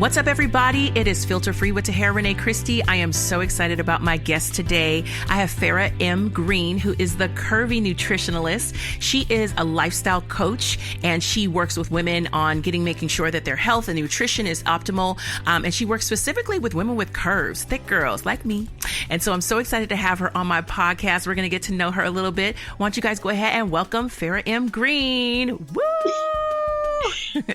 What's up, everybody? It is Filter Free with Tahera Rene Christy. I am so excited about my guest today. I have Farah M. Green, who is the Curvy Nutritionalist. She is a lifestyle coach, and she works with women on making sure that their health and nutrition is optimal. And she works specifically with women with curves, thick girls like me. And so I'm so excited to have her on my podcast. We're going to get to know her a little bit. Why don't you guys go ahead and welcome Farah M. Green. Woo!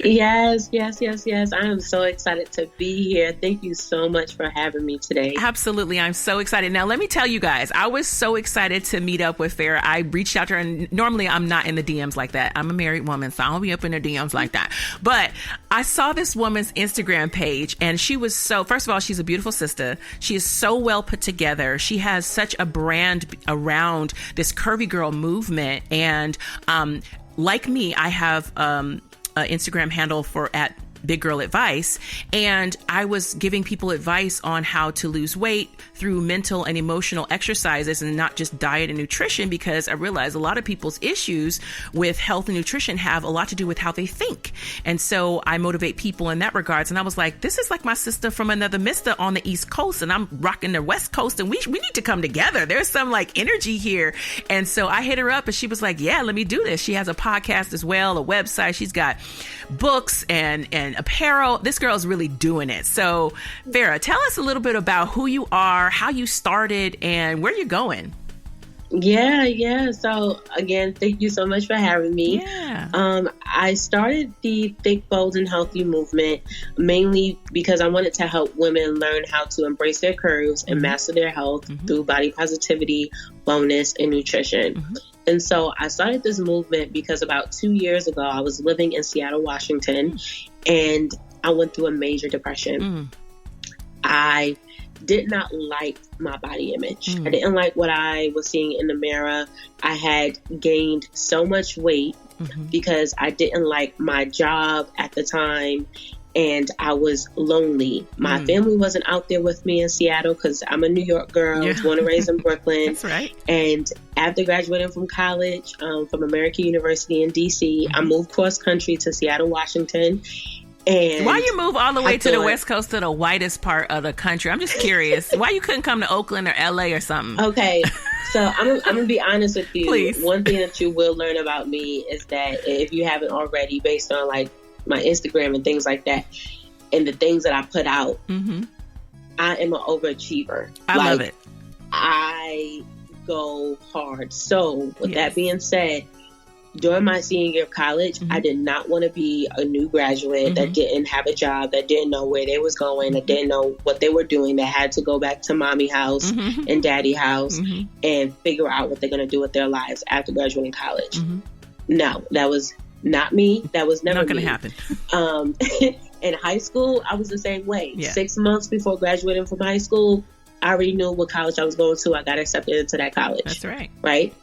Yes. I am so excited to be here. Thank you so much for having me today. Absolutely. I'm so excited. Now, let me tell you guys, I was so excited to meet up with Farah. I reached out to her, and normally I'm not in the DMs like that. I'm a married woman, so I don't be up in the DMs like that. But I saw this woman's Instagram page, and she was first of all, she's a beautiful sister. She is so well put together. She has such a brand around this curvy girl movement. And like me, I have Instagram handle for at Big Girl Advice. And I was giving people advice on how to lose weight through mental and emotional exercises and not just diet and nutrition, because I realized a lot of people's issues with health and nutrition have a lot to do with how they think. And so I motivate people in that regards. And I was like, this is like my sister from another mister on the East Coast, and I'm rocking the West Coast, and we need to come together. There's some like energy here. And so I hit her up, and she was like, yeah, let me do this. She has a podcast as well, a website. She's got books and apparel. This girl's really doing it. So Farah, tell us a little bit about who you are, how you started, and where you're going. Yeah. So again, thank you so much for having me. Yeah. I started the Thick, Bold, and Healthy Movement mainly because I wanted to help women learn how to embrace their curves and master their health through body positivity, wellness, and nutrition. And so I started this movement because about 2 years ago, I was living in Seattle, Washington, and I went through a major depression. I did not like my body image. I didn't like what I was seeing in the mirror. I had gained so much weight because I didn't like my job at the time. And I was lonely. My family wasn't out there with me in Seattle because I'm a New York girl. I was born and raised in Brooklyn. That's right. And after graduating from college, from American University in DC, I moved cross country to Seattle, Washington. And why you move all the way to the West Coast, to the whitest part of the country? I'm just curious. Why you couldn't come to Oakland or LA or something? Okay. So I'm going to be honest with you. Please. One thing that you will learn about me is that if you haven't already, based on like my Instagram and things like that, and the things that I put out, I am an overachiever. I love it. I go hard. So with that being said, during my senior year of college, I did not want to be a new graduate that didn't have a job, that didn't know where they was going, that didn't know what they were doing, that had to go back to mommy house and daddy house and figure out what they're going to do with their lives after graduating college. No, that was not me. That was never not going to happen. In high school, I was the same way. Yeah. 6 months before graduating from high school, I already knew what college I was going to. I got accepted into that college. That's right. Right?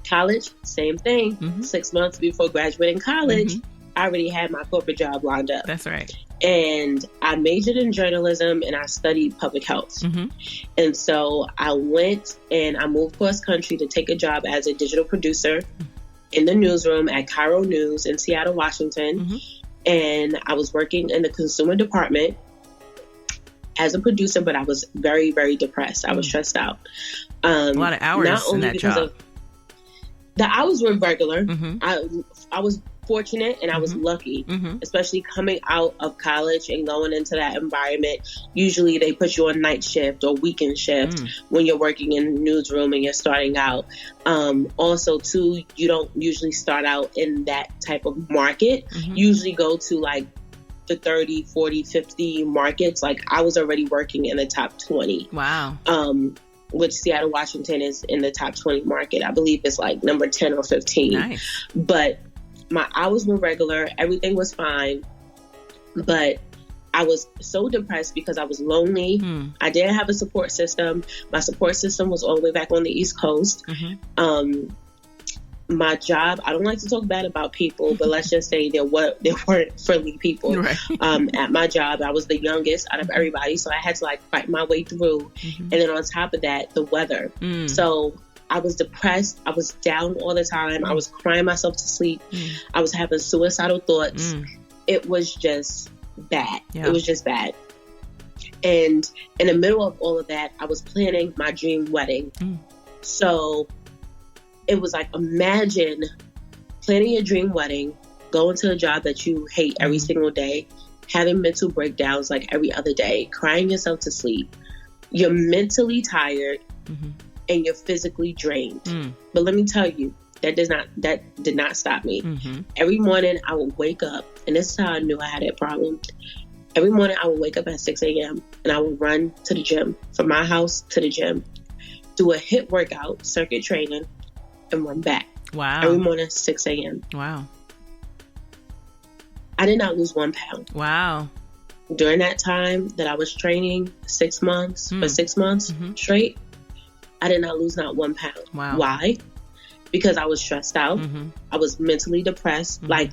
College, same thing. 6 months before graduating college, I already had my corporate job lined up. That's right. And I majored in journalism and I studied public health. And so I went and I moved cross country to take a job as a digital producer in the newsroom at Cairo News in Seattle, Washington. And I was working in the consumer department as a producer, but I was very, very depressed. I was stressed out. A lot of hours in that job. The hours were regular. Mm-hmm. I was fortunate and I was lucky, especially coming out of college and going into that environment. Usually they put you on night shift or weekend shift when you're working in the newsroom and you're starting out. Also, too, you don't usually start out in that type of market. Usually go to like the 30, 40, 50 markets. Like I was already working in the top 20. Wow. Which Seattle, Washington is in the top 20 market. I believe it's like number 10 or 15. Nice. But my hours were regular. Everything was fine. But I was so depressed because I was lonely. I didn't have a support system. My support system was all the way back on the East Coast. My job, I don't like to talk bad about people, but let's just say there weren't friendly people. Right. At my job, I was the youngest out of everybody, so I had to like fight my way through. And then on top of that, the weather. So I was depressed. I was down all the time. I was crying myself to sleep. I was having suicidal thoughts. It was just bad. It was just bad. And in the middle of all of that, I was planning my dream wedding. So it was like, imagine planning your dream wedding, going to a job that you hate every single day, having mental breakdowns like every other day, crying yourself to sleep. You're mentally tired and you're physically drained. But let me tell you, that did not stop me. Every morning I would wake up, and this is how I knew I had that problem. Every morning I would wake up at 6 a.m. and I would run to the gym, from my house to the gym, do a HIIT workout, circuit training, and run back. Wow. Every morning, 6 a.m. Wow. I did not lose 1 pound. Wow. During that time that I was training, 6 months, for 6 months straight, I did not lose not 1 pound. Wow. Why? Because I was stressed out. I was mentally depressed. Like,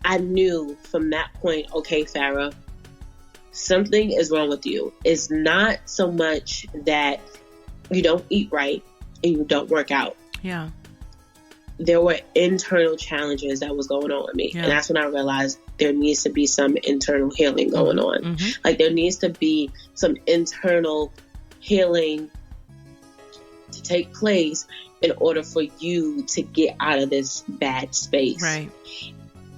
I knew from that point, okay, Farah, something is wrong with you. It's not so much that you don't eat right and you don't work out. Yeah. There were internal challenges that was going on with me. And that's when I realized there needs to be some internal healing going on. Like there needs to be some internal healing to take place in order for you to get out of this bad space. Right.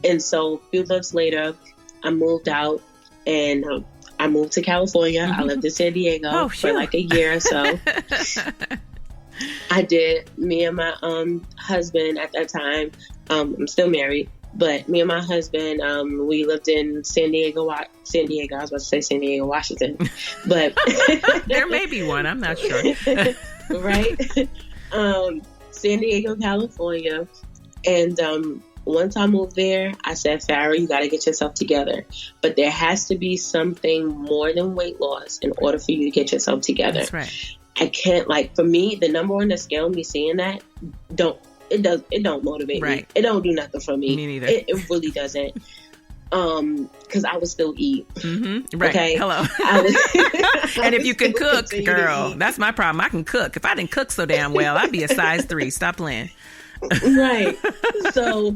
And so a few months later, I moved out and I moved to California. I lived in San Diego for like a year or so. I did. Me and my husband at that time, I'm still married, but me and my husband, we lived in San Diego. I was about to say San Diego, Washington, but there may be one. I'm not sure. Right? San Diego, California. And once I moved there, I said, Farah, you got to get yourself together. But there has to be something more than weight loss in order for you to get yourself together. That's right. I can't, like, for me, the number on the scale, me seeing that, it don't motivate me. It don't do nothing for me. Me neither. It really doesn't. Because I would still eat. Right. Okay? Hello. And if you can cook, girl, that's my problem. I can cook. If I didn't cook so damn well, I'd be a size 3. Stop playing. Right. So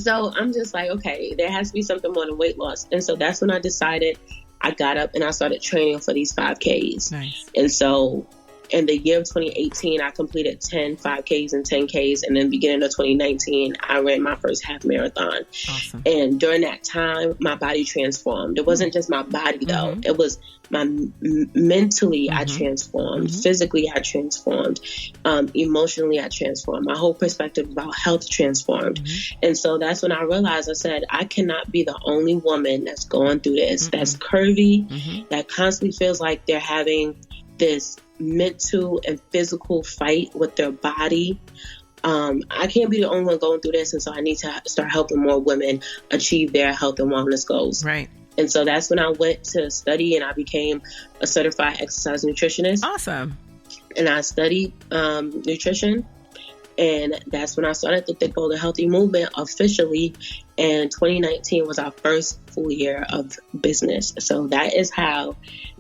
I'm just like, okay, there has to be something more than weight loss. And so that's when I decided. I got up and I started training for these 5Ks. Nice. And so in the year of 2018, I completed 10 5Ks and 10Ks. And then beginning of 2019, I ran my first half marathon. Awesome. And during that time, my body transformed. It wasn't just my body, though. It was mentally, I transformed. Physically, I transformed. Emotionally, I transformed. My whole perspective about health transformed. And so that's when I realized, I said, I cannot be the only woman that's going through this, that's curvy, that constantly feels like they're having this mental and physical fight with their body. I can't be the only one going through this, and so I need to start helping more women achieve their health and wellness goals. Right. And so that's when I went to study, and I became a certified exercise nutritionist. Awesome. And I studied nutrition, and that's when I started the Blod and Healtthy Movement officially. And 2019 was our first full year of business. So that is how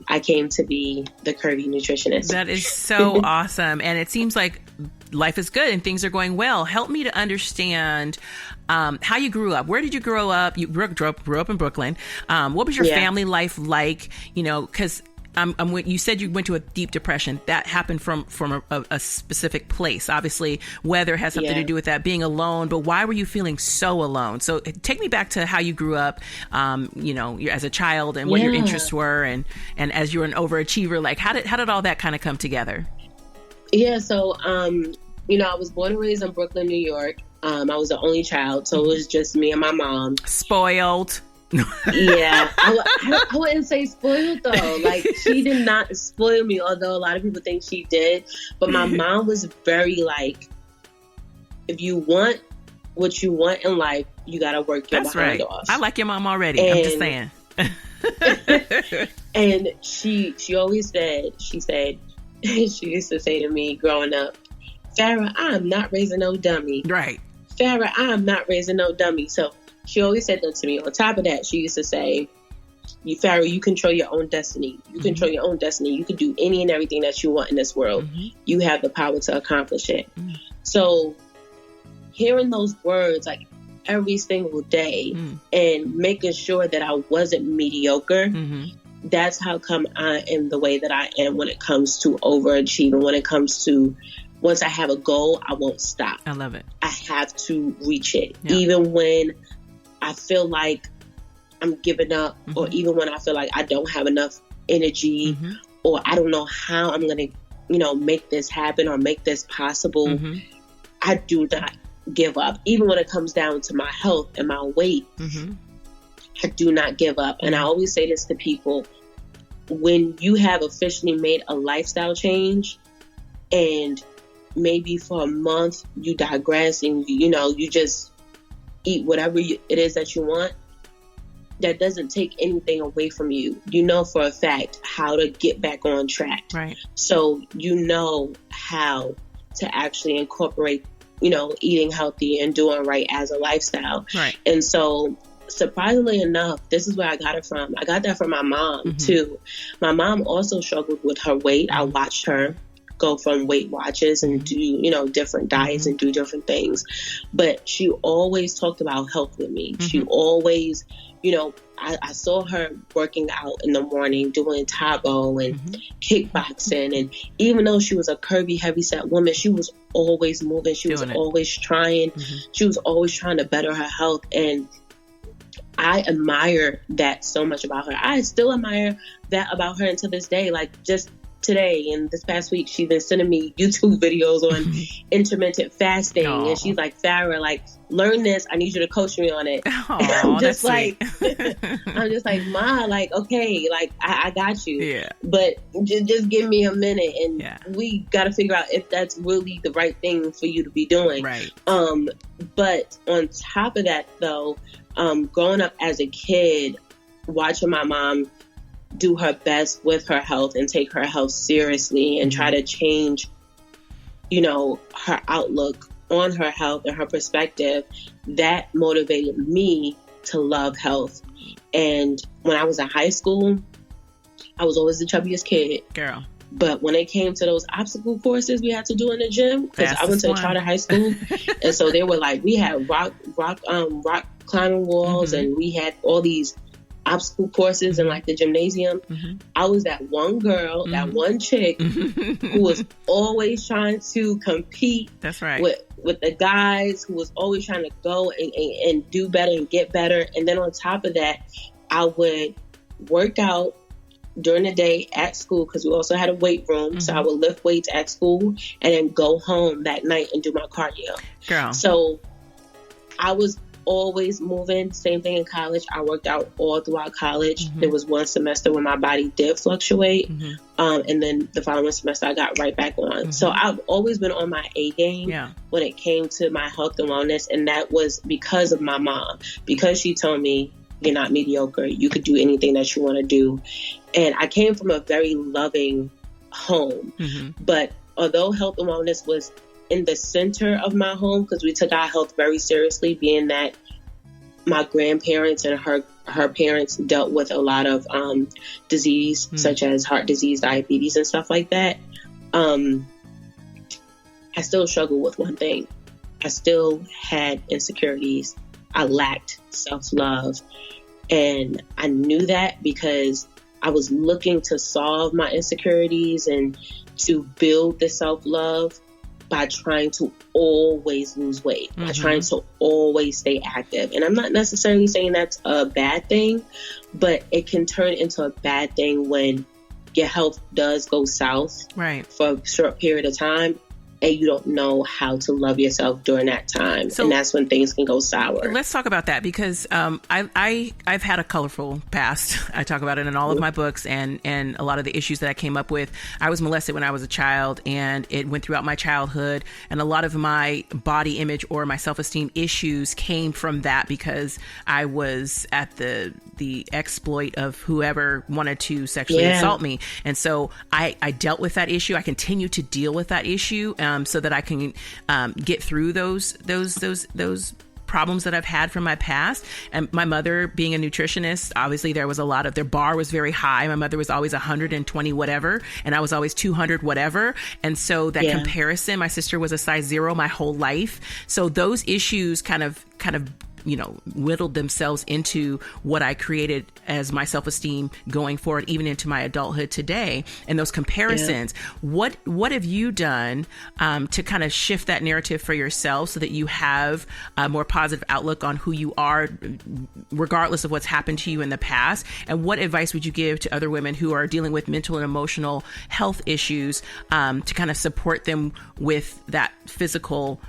I came to be the Curvy nutritionist. That is so awesome. And it seems like life is good and things are going well. Help me to understand how you grew up. Where did you grow up? You grew up in Brooklyn. What was your family life like? You know, because you said you went to a deep depression. That happened from a specific place. Obviously, weather has something to do with that, being alone. But why were you feeling so alone? So take me back to how you grew up, as a child, and what your interests were, and as you were an overachiever. Like, how did all that kind of come together? Yeah. So, I was born and raised in Brooklyn, New York. I was the only child, so it was just me and my mom. Spoiled. Yeah, I wouldn't say spoiled though. Like, she did not spoil me, although a lot of people think she did. But my mom was very like, if you want what you want in life, you gotta work your behind off. I like your mom already. I'm just saying. And she always said, she used to say to me growing up, Farah, I'm not raising no dummy. Right. Farah, I'm not raising no dummy. So she always said that to me. On top of that, she used to say, Farah, you control your own destiny. You control your own destiny. You can do any and everything that you want in this world. You have the power to accomplish it. So hearing those words like every single day and making sure that I wasn't mediocre, that's how come I am the way that I am when it comes to overachieving, when it comes to once I have a goal, I won't stop. I love it. I have to reach it. Yeah. Even when I feel like I'm giving up, or even when I feel like I don't have enough energy, or I don't know how I'm going to, make this happen or make this possible, I do not give up. Even when it comes down to my health and my weight, I do not give up. And I always say this to people, when you have officially made a lifestyle change and maybe for a month you digress and you just eat whatever it is that you want, that doesn't take anything away from you. You know for a fact how to get back on track. Right. So you know how to actually incorporate, eating healthy and doing right as a lifestyle. Right. And so surprisingly enough, this is where I got it from. I got that from my mom too. My mom also struggled with her weight. I watched her go from Weight Watchers and do, different diets and do different things. But she always talked about health with me. She always, I saw her working out in the morning, doing Taebo and kickboxing. And even though she was a curvy, heavyset woman, she was always moving. She was always trying. She was always trying to better her health. And I admire that so much about her. I still admire that about her until this day. Like, just today and this past week, she's been sending me YouTube videos on intermittent fasting. Aww. And she's like, Farah, like, learn this. I need you to coach me on it. Aww, I'm just like, I'm just like, Ma, like, okay, like, I got you. Yeah. But just give me a minute, and we got to figure out if that's really the right thing for you to be doing. Right. But on top of that, though, growing up as a kid, watching my mom do her best with her health and take her health seriously and try to change, her outlook on her health and her perspective, that motivated me to love health. And when I was in high school, I was always the chubbiest kid. Girl. But when it came to those obstacle courses we had to do in the gym, because I went to a charter high school, and so they were like, we had rock climbing walls, and we had all these obstacle courses in like the gymnasium. I was that one girl, that one chick who was always trying to compete. That's right. With the guys, who was always trying to go and do better and get better. And then on top of that, I would work out during the day at school, because we also had a weight room. So I would lift weights at school and then go home that night and do my cardio. Girl. So I was always moving. Same thing in college. I worked out all throughout college. There was one semester when my body did fluctuate. And then the following semester I got right back on. So I've always been on my A game when it came to my health and wellness. And that was because of my mom, because she told me, you're not mediocre. You could do anything that you want to do. And I came from a very loving home. But although health and wellness was in the center of my home, because we took our health very seriously, being that my grandparents and her parents dealt with a lot of disease, such as heart disease, diabetes, and stuff like that. I still struggle with one thing. I still had insecurities. I lacked self-love. And I knew that because I was looking to solve my insecurities and to build the self-love by trying to always lose weight, by trying to always stay active. And I'm not necessarily saying that's a bad thing, but it can turn into a bad thing when your health does go south for a short period of time, and you don't know how to love yourself during that time. So, and that's when things can go sour. Let's talk about that, because I've had a colorful past. I talk about it in all of my books, and a lot of the issues that I came up with. I was molested when I was a child, and it went throughout my childhood. And a lot of my body image or my self-esteem issues came from that, because I was at the exploit of whoever wanted to sexually assault me. And so I dealt with that issue. I continue to deal with that issue so that I can get through those problems that I've had from my past. And my mother being a nutritionist, obviously there was a lot of, their bar was very high. My mother was always 120 whatever, and I was always 200 whatever. And so that comparison, my sister was a size 0 my whole life. So those issues kind of whittled themselves into what I created as my self-esteem going forward, even into my adulthood today. And those comparisons, what have you done to kind of shift that narrative for yourself so that you have a more positive outlook on who you are, regardless of what's happened to you in the past? And what advice would you give to other women who are dealing with mental and emotional health issues to kind of support them with that physical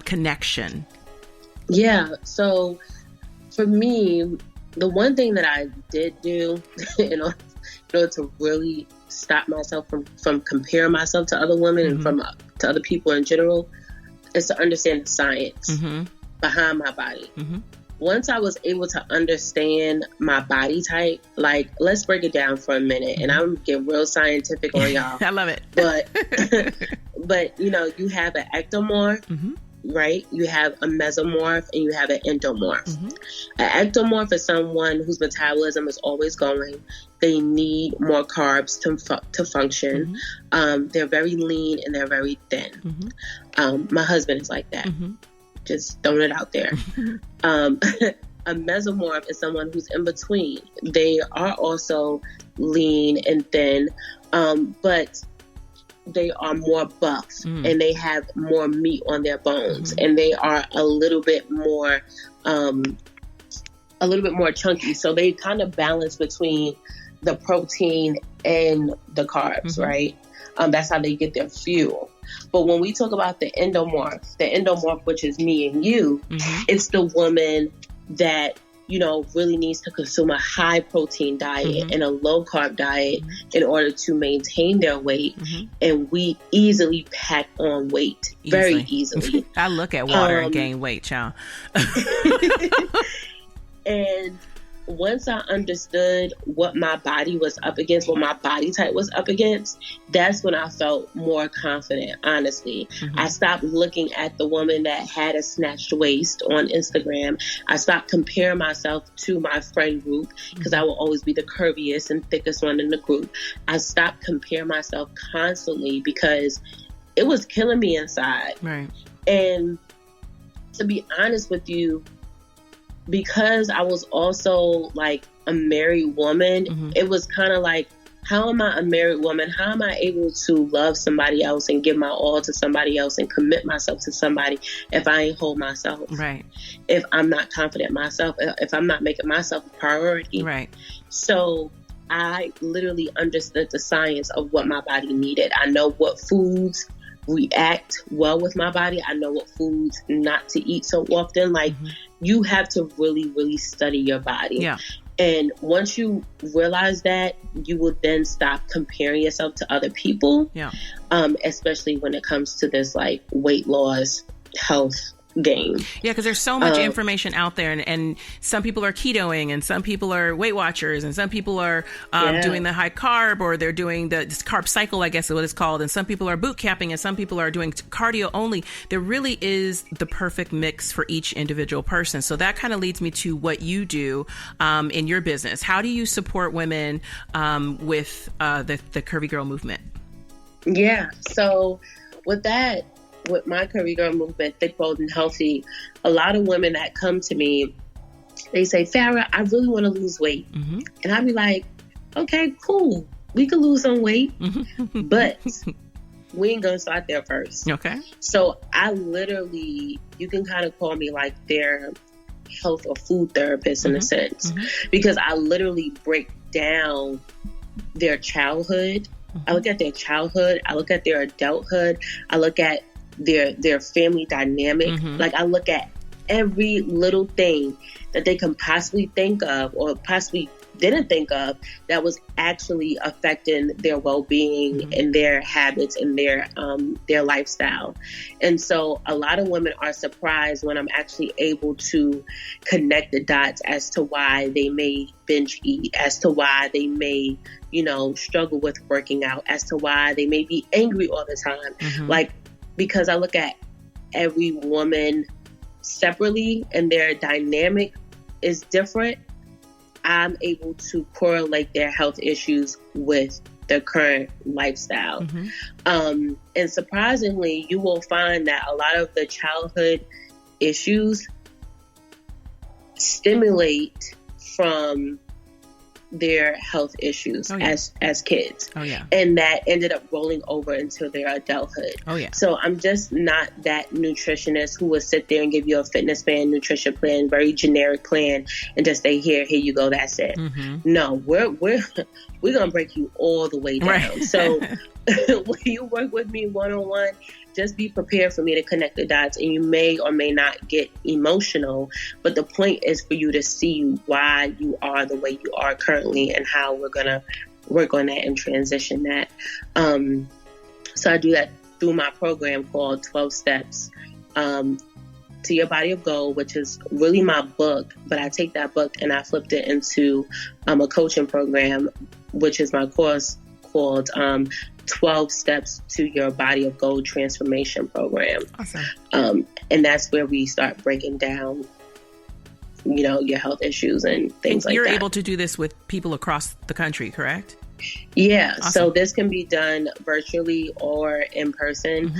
connection? Yeah. So for me, the one thing that I did do in order to really stop myself from comparing myself to other women and to other people in general is to understand the science behind my body. Once I was able to understand my body type, like, let's break it down for a minute, and I'm gonna get real scientific on y'all. I love it. But you have an ectomorph, right? You have a mesomorph and you have an endomorph. An ectomorph is someone whose metabolism is always going. They need more carbs to function. They're very lean and they're very thin. My husband is like that. Just throwing it out there. A mesomorph is someone who's in between. They are also lean and thin, but they are more buff and they have more meat on their bones and they are a little bit more chunky. So they kind of balance between the protein and the carbs, right? That's how they get their fuel. But when we talk about the endomorph, which is me and you, it's the woman that really needs to consume a high protein diet and a low carb diet in order to maintain their weight. And we easily pack on weight very easily. I look at water and gain weight, child. And once I understood what my body was up against, what my body type was up against, that's when I felt more confident, honestly. I stopped looking at the woman that had a snatched waist on Instagram. I stopped comparing myself to my friend group because I will always be the curviest and thickest one in the group. I stopped comparing myself constantly because it was killing me inside. Right. And to be honest with you, because I was also like a married woman, it was kind of like, how am I a married woman? How am I able to love somebody else and give my all to somebody else and commit myself to somebody if I ain't hold myself? Right. If I'm not confident in myself, if I'm not making myself a priority. Right. So I literally understood the science of what my body needed. I know what foods react well with my body. I know what foods not to eat so often. Like, you have to really, really study your body. Yeah. And once you realize that, you will then stop comparing yourself to other people. Yeah. Especially when it comes to this like weight loss, health game. Yeah, because there's so much information out there, and some people are ketoing, and some people are Weight Watchers, and some people are doing the high carb, or they're doing the carb cycle, I guess is what it's called, and some people are boot camping, and some people are doing cardio only. There really is the perfect mix for each individual person. So that kind of leads me to what you do in your business. How do you support women with the Curvy Girl movement? Yeah, so with my Curvy Girl movement, Thick, Bold, and Healthy, a lot of women that come to me, they say, Farah, I really want to lose weight. And I'd be like, okay, cool. We could lose some weight, but we ain't gonna start there first. Okay. So I literally, you can kind of call me like their health or food therapist in a sense, because I literally break down their childhood. I look at their childhood. I look at their adulthood. I look at their family dynamic. Like, I look at every little thing that they can possibly think of or possibly didn't think of that was actually affecting their well-being and their habits and their lifestyle. And so a lot of women are surprised when I'm actually able to connect the dots as to why they may binge eat, as to why they may, struggle with working out, as to why they may be angry all the time. Like, because I look at every woman separately and their dynamic is different, I'm able to correlate their health issues with their current lifestyle. And surprisingly, you will find that a lot of the childhood issues stimulate from their health issues as kids. And that ended up rolling over into their adulthood. So I'm just not that nutritionist who will sit there and give you a fitness plan, nutrition plan, very generic plan, and just say, here you go, that's it. No, we're gonna break you all the way down. So when you work with me one-on-one, just be prepared for me to connect the dots, and you may or may not get emotional, but the point is for you to see why you are the way you are currently and how we're gonna work on that and transition that. So I do that through my program called 12 Steps to Your Body of Gold, which is really my book, but I take that book and I flipped it into a coaching program, which is my course called 12 Steps to Your Body of Gold Transformation Program. Awesome. And that's where we start breaking down, your health issues and things like that. You're able to do this with people across the country, correct? Yeah. Awesome. So this can be done virtually or in person.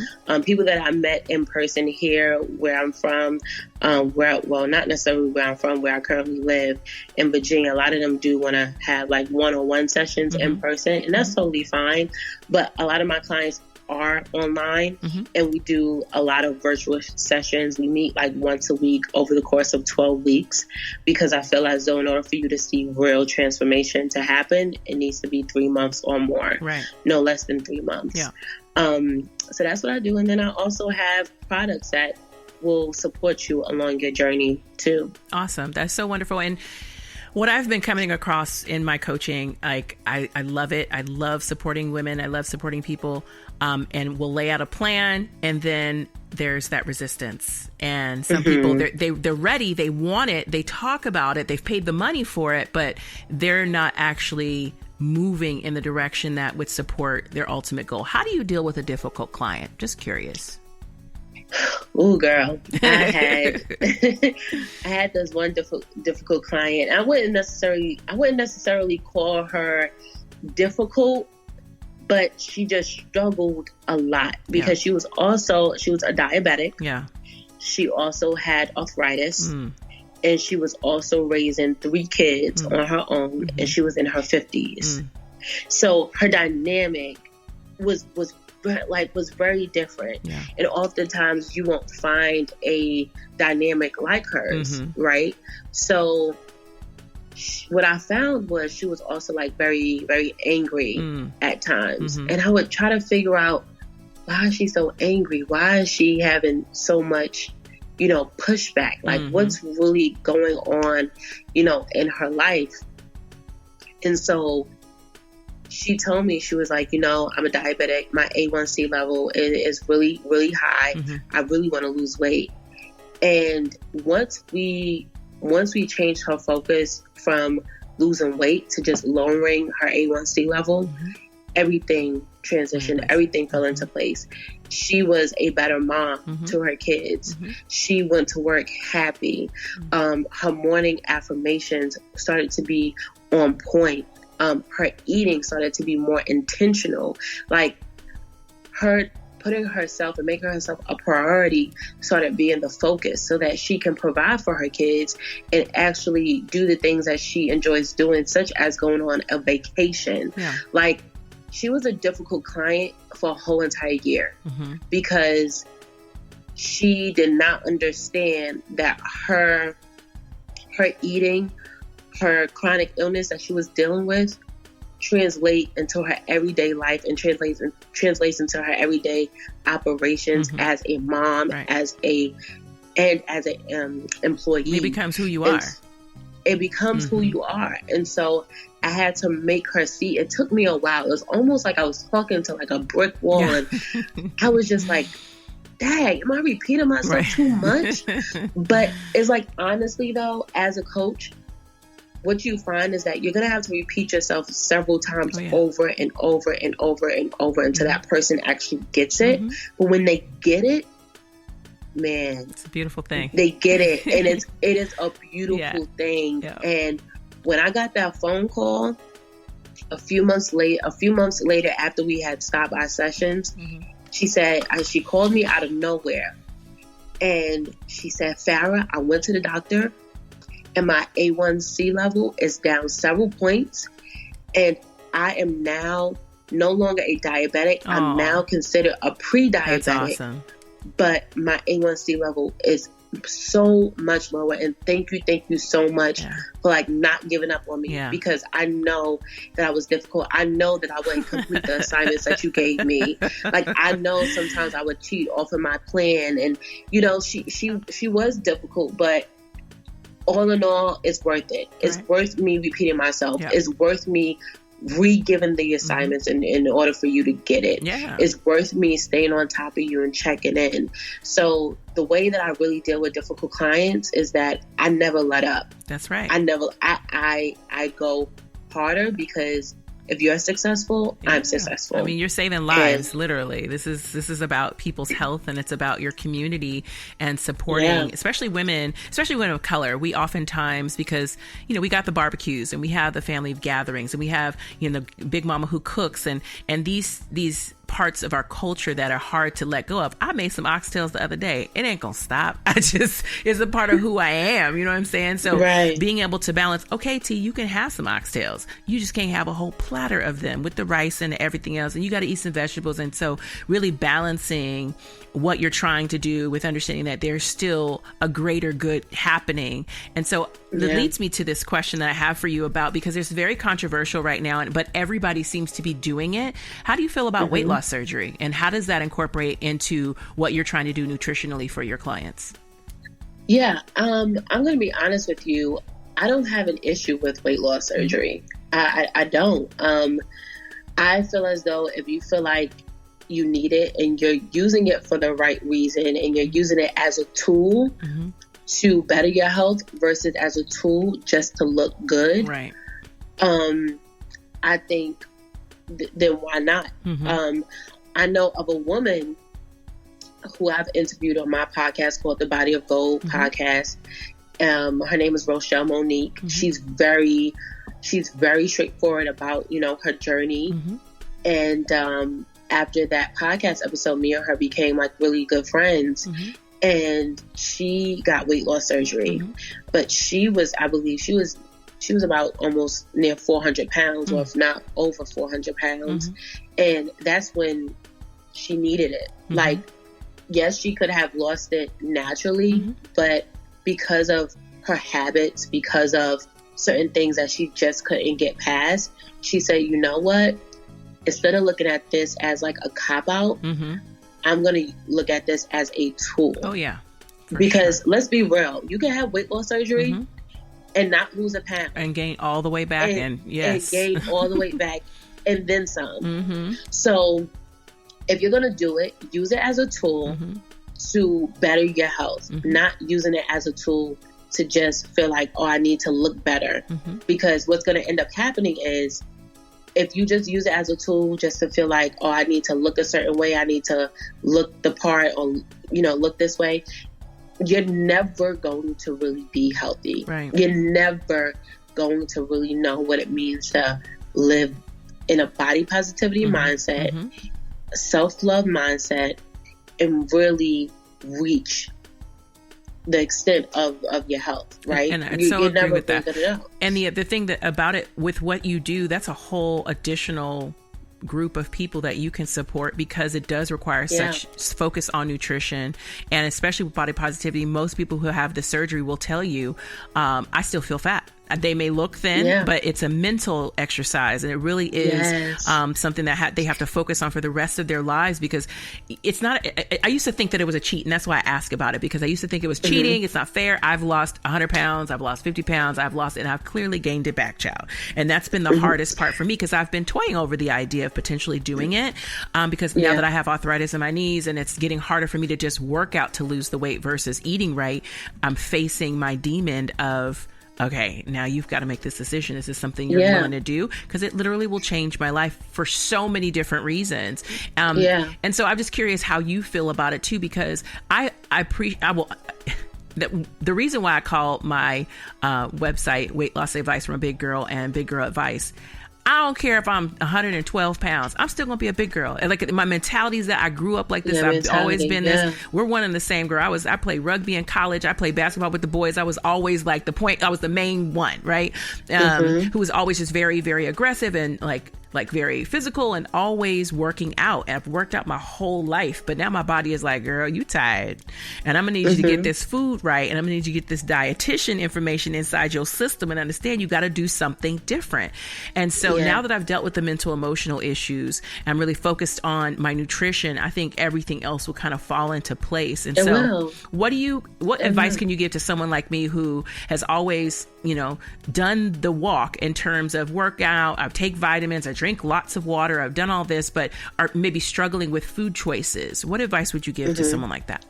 People that I met in person here where I'm from, not necessarily where I'm from, where I currently live in Virginia, a lot of them do want to have like one-on-one sessions in person, and that's totally fine. But a lot of my clients are online, and we do a lot of virtual sessions. We meet like once a week over the course of 12 weeks, because I feel as though in order for you to see real transformation to happen, it needs to be 3 months or more, no less than 3 months. So that's what I do. And then I also have products that will support you along your journey too. Awesome. That's so wonderful. And what I've been coming across in my coaching, like I love it. I love supporting women. I love supporting people. And we'll lay out a plan, and then there's that resistance. And some people, they're ready. They want it. They talk about it. They've paid the money for it, but they're not actually moving in the direction that would support their ultimate goal. How do you deal with a difficult client? Just curious. Oh, girl, I had this one difficult client. I wouldn't necessarily call her difficult, but she just struggled a lot because she was a diabetic. She also had arthritis, and she was also raising 3 kids on her own, and she was in her 50s. So her dynamic was very different. And oftentimes you won't find a dynamic like hers, right? So what I found was she was also like very, very angry at times. And I would try to figure out, why is she so angry? Why is she having so much, pushback? Like, what's really going on, in her life? And so she told me, she was like, I'm a diabetic. My A1C level is really, really high. I really want to lose weight. And once we changed her focus from losing weight to just lowering her A1C level, everything transitioned. Everything fell into place. She was a better mom to her kids. She went to work happy. Her morning affirmations started to be on point. Her eating started to be more intentional. Like, her putting herself and making herself a priority started being the focus so that she can provide for her kids and actually do the things that she enjoys doing, such as going on a vacation. Yeah. Like, she was a difficult client for a whole entire year because she did not understand that her eating, her chronic illness that she was dealing with translate into her everyday life and translates into her everyday operations as a mom, as an employee. It becomes who you are. It becomes who you are. And so I had to make her see. It took me a while. It was almost like I was talking to like a brick wall. And I was just like, dang, am I repeating myself too much? But it's like, honestly though, as a coach, what you find is that you're going to have to repeat yourself several times over and over and over and over until that person actually gets it. But when they get it, man, it's a beautiful thing. They get it. And it is a beautiful thing. Yeah. And when I got that phone call a few months later after we had stopped our sessions, she called me out of nowhere. And she said, Farah, I went to the doctor and my A1C level is down several points. And I am now no longer a diabetic. I'm now considered a pre-diabetic. That's awesome. But my A1C level is so much lower. And thank you so much for like not giving up on me because I know that I was difficult. I know that I wouldn't complete the assignments that you gave me. Like, I know sometimes I would cheat off of my plan. And, you know, she was difficult, but all in all, it's worth it. It's worth me repeating myself. It's worth me re-giving the assignments in order for you to get it. It's worth me staying on top of you and checking in. So the way that I really deal with difficult clients is that I never let up. That's right. I go harder because if you're successful, I'm successful. I mean, you're saving lives, literally. This is about people's health, and it's about your community and supporting, especially women of color. We oftentimes, because, you know, we got the barbecues and we have the family gatherings and we have, you know, the big mama who cooks and these parts of our culture that are hard to let go of. I made some oxtails the other day. It ain't gonna stop. It's a part of who I am. You know what I'm saying? So being able to balance, okay, T, you can have some oxtails. You just can't have a whole platter of them with the rice and everything else. And you got to eat some vegetables. And so really balancing what you're trying to do with understanding that there's still a greater good happening. And so it leads me to this question that I have for you about, because it's very controversial right now, but everybody seems to be doing it. How do you feel about weight loss surgery, and how does that incorporate into what you're trying to do nutritionally for your clients? I'm going to be honest with you. I don't have an issue with weight loss surgery. I don't. I feel as though if you feel like you need it and you're using it for the right reason and you're using it as a tool to better your health versus as a tool just to look good, I think then why not? I know of a woman who I've interviewed on my podcast called the Body of Gold podcast. Her name is Rochelle Monique. She's very straightforward about, you know, her journey. And after that podcast episode, me and her became like really good friends. And she got weight loss surgery, but I believe she was about almost near 400 pounds, or if not over 400 pounds. And that's when she needed it. Like, yes, she could have lost it naturally, but because of her habits, because of certain things that she just couldn't get past, she said, you know what? Instead of looking at this as like a cop-out, I'm going to look at this as a tool. Oh, yeah. Because let's be real. You can have weight loss surgery and not lose a pound. And gain all the way back. And gain all the way back and then some. So if you're going to do it, use it as a tool to better your health, not using it as a tool to just feel like, oh, I need to look better. Because what's going to end up happening is, if you just use it as a tool just to feel like, oh, I need to look a certain way, I need to look the part, or, you know, look this way, you're never going to really be healthy. You're never going to really know what it means to live in a body positivity mindset self-love mindset and really reach the extent of your health, right? And I so agree with that. Enough. And the thing that about it with what you do, that's a whole additional group of people that you can support, because it does require such focus on nutrition, and especially with body positivity. Most people who have the surgery will tell you, I still feel fat. They may look thin, but it's a mental exercise, and it really is something that they have to focus on for the rest of their lives, because it's not. I used to think that it was a cheat, and that's why I ask about it, because I used to think it was cheating. It's not fair. I've lost 100 pounds. I've lost 50 pounds. And I've clearly gained it back, child. And that's been the hardest part for me, because I've been toying over the idea of potentially doing it, because now that I have arthritis in my knees and it's getting harder for me to just work out to lose the weight versus eating right, I'm facing my demon of, okay, now you've got to make this decision. Is this something you're willing to do? Because it literally will change my life for so many different reasons. And so I'm just curious how you feel about it too, because the reason why I call my website Weight Loss Advice from a Big Girl and Big Girl Advice, I don't care if I'm 112 pounds. I'm still going to be a big girl. And like, my mentality is that I grew up like this. I've always been this. We're one and the same girl. I played rugby in college. I played basketball with the boys. I was always like I was the main one, right? Who was always just very, very aggressive and like very physical and always working out. And I've worked out my whole life, but now my body is like, girl, you tired. And I'm going to need you to get this food right. And I'm going to need you to get this dietitian information inside your system and understand you got to do something different. And so now that I've dealt with the mental, emotional issues, I'm really focused on my nutrition, I think everything else will kind of fall into place. And so what advice can you give to someone like me who has always, done the walk in terms of workout? I take vitamins, I drink lots of water, I've done all this, but are maybe struggling with food choices. What advice would you give to someone like that?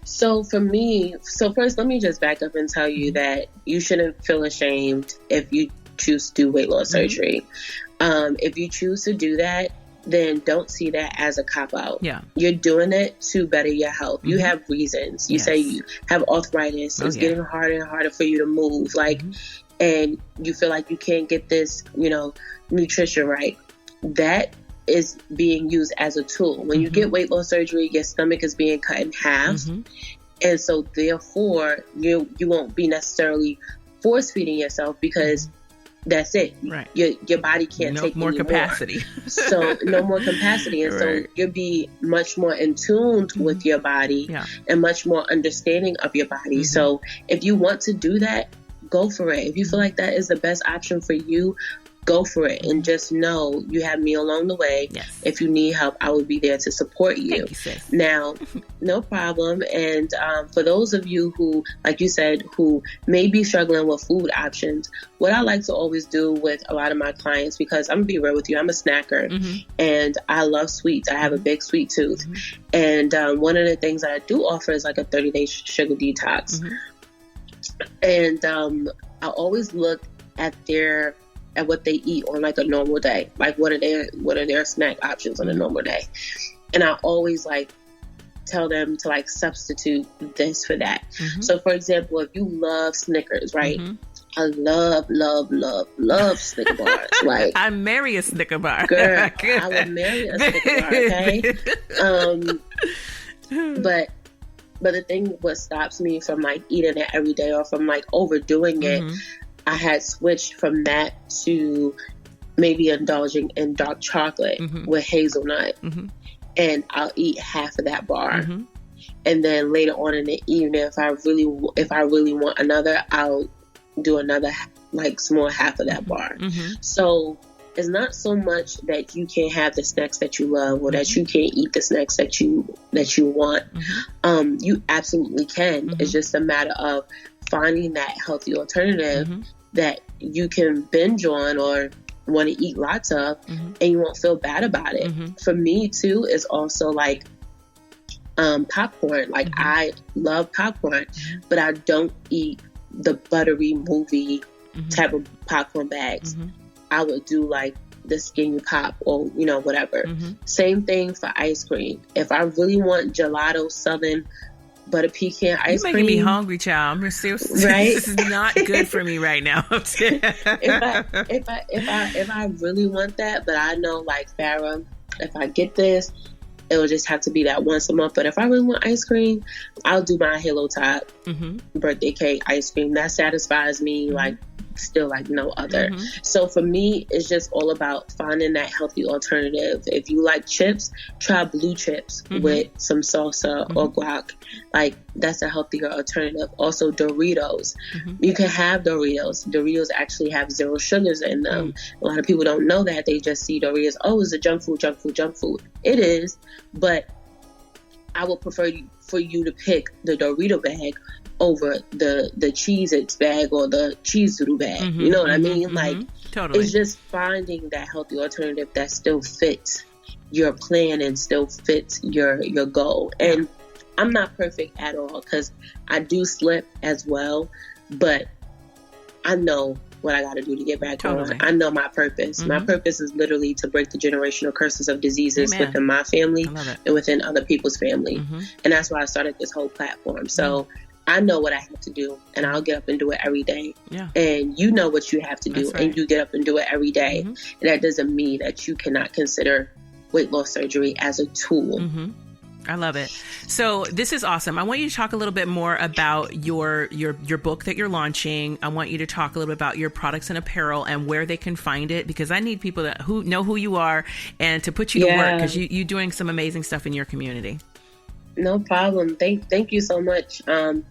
So for me, first, let me just back up and tell you that you shouldn't feel ashamed if you choose to do weight loss surgery. If you choose to do that, then don't see that as a cop-out. You're doing it to better your health. You have reasons. You say you have arthritis. It's getting harder and harder for you to move. And you feel like you can't get this, nutrition right. That is being used as a tool. When you get weight loss surgery, your stomach is being cut in half. And so therefore, you won't be necessarily force-feeding yourself, because that's it. Right. Your body can't take more capacity. So no more capacity. And so you'll be much more in tune with your body and much more understanding of your body. So if you want to do that, go for it. If you feel like that is the best option for you, go for it. And just know you have me along the way. If you need help, I will be there to support you. Thank you, sis. Now, no problem. And for those of you who, like you said, who may be struggling with food options, what I like to always do with a lot of my clients, because I'm going to be real with you, I'm a snacker and I love sweets. I have a big sweet tooth. And one of the things that I do offer is like a 30-day sugar detox. And I always look at what they eat on like a normal day. Like what are their snack options on a normal day? And I always tell them to substitute this for that. So for example, if you love Snickers, right? I love Snicker bars. I marry a Snicker bar. Girl, I would marry a Snicker bar, okay? But the thing what stops me from eating it every day or from overdoing it, I had switched from that to maybe indulging in dark chocolate with hazelnut. And I'll eat half of that bar. And then later on in the evening, if I really want another, I'll do another small half of that bar. So it's not so much that you can't have the snacks that you love or that you can't eat the snacks that you want. You absolutely can. It's just a matter of finding that healthy alternative that you can binge on or want to eat lots of, and you won't feel bad about it. For me too, is also popcorn. I love popcorn, but I don't eat the buttery movie type of popcorn bags. I would do the skinny pop or whatever. Same thing for ice cream. If I really want gelato Southern butter pecan ice cream, you're making me hungry, child. I'm serious. Right? This is not good for me right now. if I really want that, but I know Farah, if I get this, it'll just have to be that once a month. But if I really want ice cream, I'll do my Halo Top birthday cake ice cream. That satisfies me like still like no other. So for me, it's just all about finding that healthy alternative. If you like chips, try blue chips with some salsa or guac. Like, that's a healthier alternative. Also, Doritos. You can have Doritos. Doritos actually have 0 sugars in them. A lot of people don't know that. They just see Doritos, oh, it's a junk food. It is, but I would prefer for you to pick the Dorito bag over the Cheez-Its bag or the Cheez Doodle bag. You know what I mean? Like, totally. It's just finding that healthy alternative that still fits your plan and still fits your goal. And I'm not perfect at all, because I do slip as well, but I know what I got to do to get back on. I know my purpose. My purpose is literally to break the generational curses of diseases within my family and within other people's family. And that's why I started this whole platform. So I know what I have to do, and I'll get up and do it every day. And you know what you have to do, and you get up and do it every day. And that doesn't mean that you cannot consider weight loss surgery as a tool. I love it. So this is awesome. I want you to talk a little bit more about your book that you're launching. I want you to talk a little bit about your products and apparel and where they can find it, because I need people who know who you are and to put you to work, because you're doing some amazing stuff in your community. No problem. Thank you so much for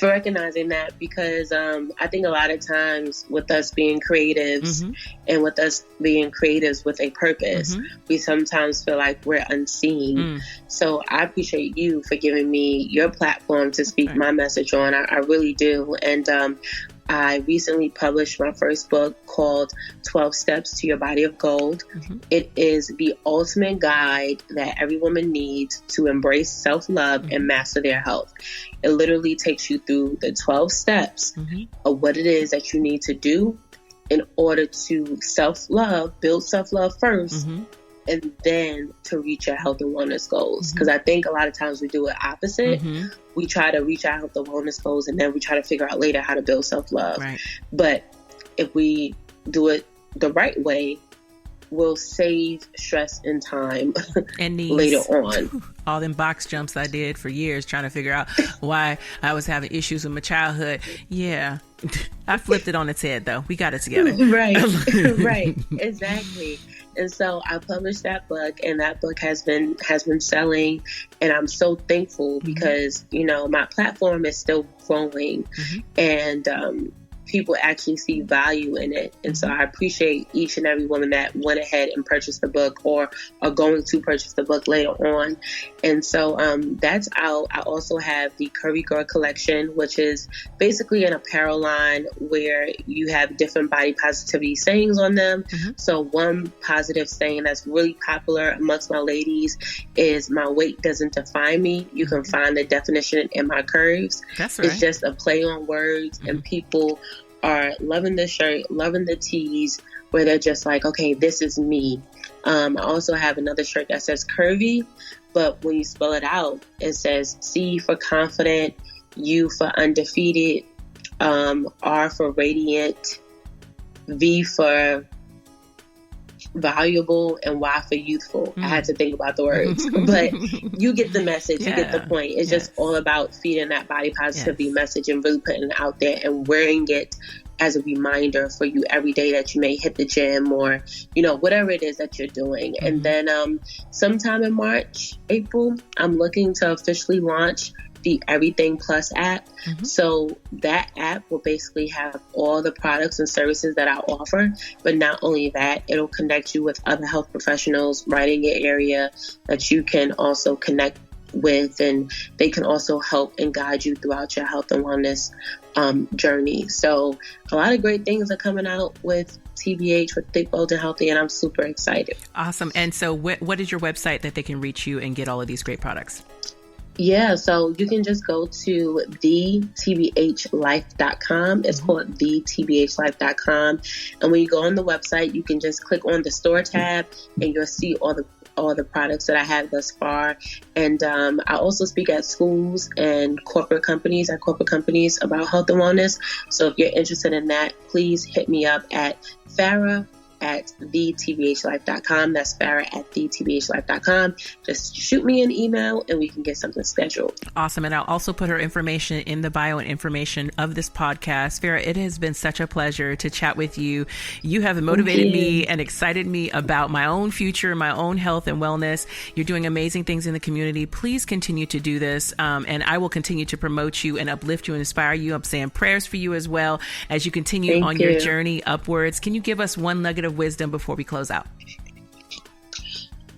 recognizing that, because I think a lot of times with us being creatives and with us being creatives with a purpose, we sometimes feel like we're unseen. So I appreciate you for giving me your platform to speak my message on. I really do. And I recently published my first book called 12 Steps to Your Body of Gold. It is the ultimate guide that every woman needs to embrace self-love and master their health. It literally takes you through the 12 steps of what it is that you need to do in order to self-love, build self-love first, and then to reach your health and wellness goals. Because I think a lot of times we do it opposite. We try to reach our health and wellness goals, and then we try to figure out later how to build self-love. But if we do it the right way, we'll save stress and time and later on. All them box jumps I did for years trying to figure out why I was having issues with my childhood. Yeah. I flipped it on its head, though. We got it together. Right. Exactly. And so I published that book, and that book has been selling, and I'm so thankful because, you know, my platform is still growing, and people actually see value in it. And so I appreciate each and every woman that went ahead and purchased the book or are going to purchase the book later on. And so that's out. I also have the Curvy Girl collection, which is basically an apparel line where you have different body positivity sayings on them. So one positive saying that's really popular amongst my ladies is, "My weight doesn't define me." You can find the definition in my curves. That's right. It's just a play on words, and people are loving the shirt, loving the tees, where they're just like, okay, this is me. I also have another shirt that says Curvy, but when you spell it out, it says C for confident, U for undefeated, R for radiant, V for valuable, and Y for youthful. I had to think about the words, but you get the message. You get the point. It's just all about feeding that body positivity message and really putting it out there and wearing it as a reminder for you every day that you may hit the gym or, you know, whatever it is that you're doing. And then sometime in March, April, I'm looking to officially launch the Everything Plus app. So that app will basically have all the products and services that I offer, but not only that, it'll connect you with other health professionals right in your area that you can also connect with, and they can also help and guide you throughout your health and wellness journey. So a lot of great things are coming out with TBH, with Thick, Bold, and Healthy, and I'm super excited. Awesome. And so what is your website that they can reach you and get all of these great products? Yeah, so you can just go to thetbhlife.com. It's called thetbhlife.com. And when you go on the website, you can just click on the store tab and you'll see all the products that I have thus far. And I also speak at schools and corporate companies about health and wellness. So if you're interested in that, please hit me up at Farah at thetbhlife.com. That's Farah at thetbhlife.com. Just shoot me an email and we can get something scheduled. Awesome. And I'll also put her information in the bio and information of this podcast. Farah, it has been such a pleasure to chat with you. You have motivated me and excited me about my own future, my own health and wellness. You're doing amazing things in the community. Please continue to do this. And I will continue to promote you and uplift you and inspire you. I'm saying prayers for you as well as you continue on your journey upwards. Can you give us one nugget of wisdom before we close out?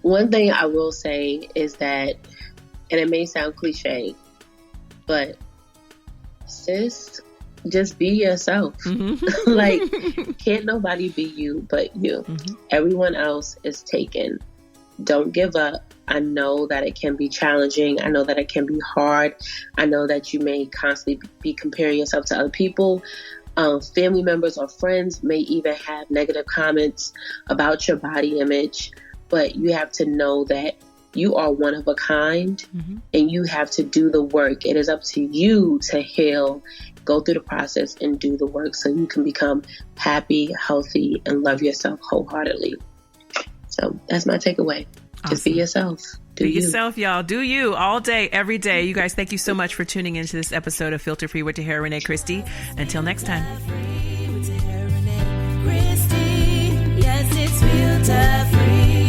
One thing I will say is that, and it may sound cliche, but sis, just be yourself. Like, can't nobody be you but you. Everyone else is taken. Don't give up. I know that it can be challenging. I know that it can be hard. I know that you may constantly be comparing yourself to other people. Family members or friends may even have negative comments about your body image, but you have to know that you are one of a kind and you have to do the work. It is up to you to heal, go through the process and do the work so you can become happy, healthy, and love yourself wholeheartedly. So that's my takeaway. Awesome. Just be yourself. Do yourself, y'all. Do you all day, every day. You guys, thank you so much for tuning into this episode of Filter Free with Tahera Rene Christy. Until next time. Yes, it's Filter Free.